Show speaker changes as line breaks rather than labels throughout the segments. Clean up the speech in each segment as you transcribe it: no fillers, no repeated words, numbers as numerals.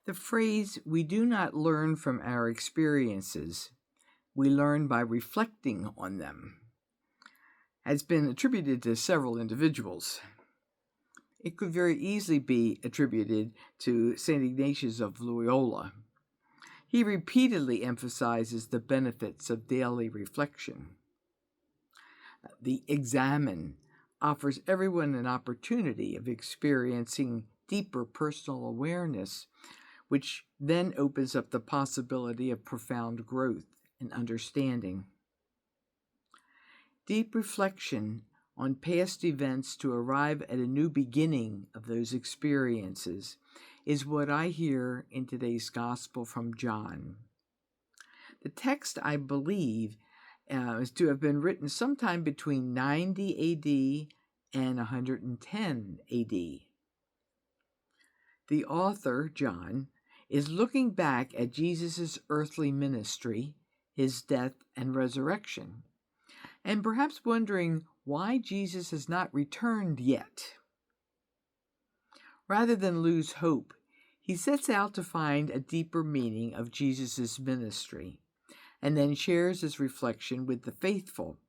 The phrase, "we do not learn from our experiences, we learn by reflecting on them," has been attributed to several individuals. It could very easily be attributed to St. Ignatius of Loyola. He repeatedly emphasizes the benefits of daily reflection. The Examen offers everyone an opportunity of experiencing deeper personal awareness, which then opens up the possibility of profound growth and understanding. Deep reflection on past events to arrive at a new beginning of those experiences is what I hear in today's Gospel from John. The text, I believe, is to have been written sometime between 90 AD and 110 AD. The author, John, is looking back at Jesus' earthly ministry, his death and resurrection, and perhaps wondering why Jesus has not returned yet. Rather than lose hope, he sets out to find a deeper meaning of Jesus' ministry, and then shares his reflection with the faithful.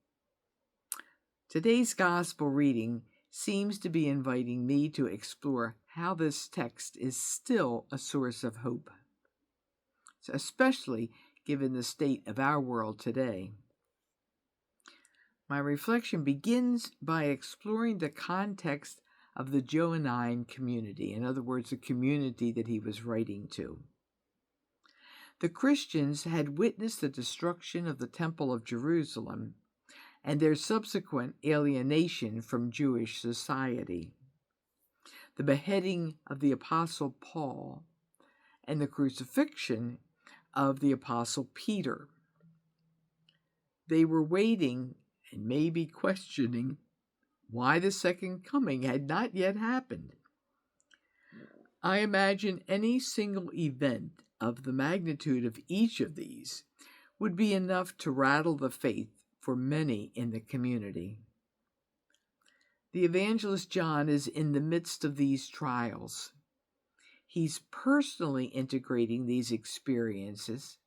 Today's gospel reading seems to be inviting me to explore how this text is still a source of hope, especially given the state of our world today. My reflection begins by exploring the context of the Johannine community, in other words, the community that he was writing to. The Christians had witnessed the destruction of the Temple of Jerusalem and their subsequent alienation from Jewish society, the beheading of the Apostle Paul, and the crucifixion of the Apostle Peter. They were waiting and maybe questioning why the second coming had not yet happened. I imagine any single event of the magnitude of each of these would be enough to rattle the faith for many in the community. The evangelist John is in the midst of these trials. He's personally integrating these experiences,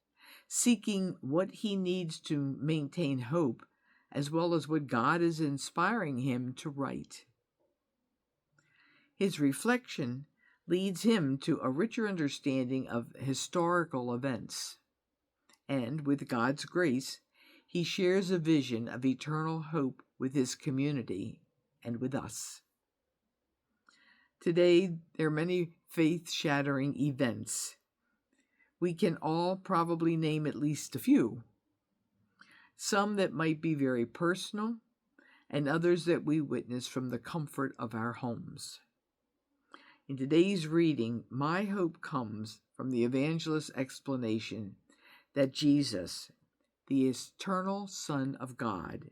seeking what he needs to maintain hope, as well as what God is inspiring him to write. His reflection leads him to a richer understanding of historical events, and with God's grace, he shares a vision of eternal hope with his community and with us. Today, there are many faith-shattering events. We can all probably name at least a few. Some that might be very personal, and others that we witness from the comfort of our homes. In today's reading, my hope comes from the evangelist's explanation that Jesus, the eternal Son of God,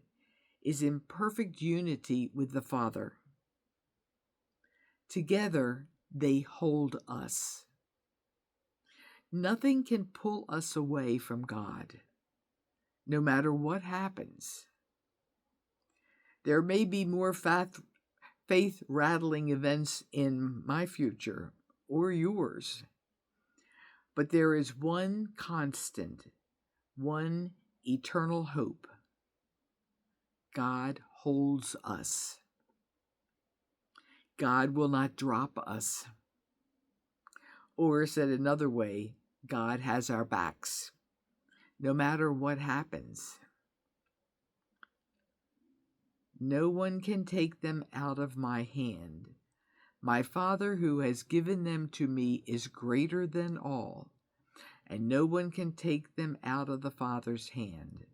is in perfect unity with the Father. Together, they hold us. Nothing can pull us away from God, no matter what happens. There may be more faith-rattling events in my future or yours, but there is one constant, one eternal hope. God holds us. God will not drop us. Or said another way, God has our backs, no matter what happens. No one can take them out of my hand. My Father who has given them to me is greater than all, and no one can take them out of the Father's hand,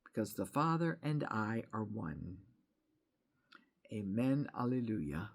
because the Father and I are one. Amen. Alleluia.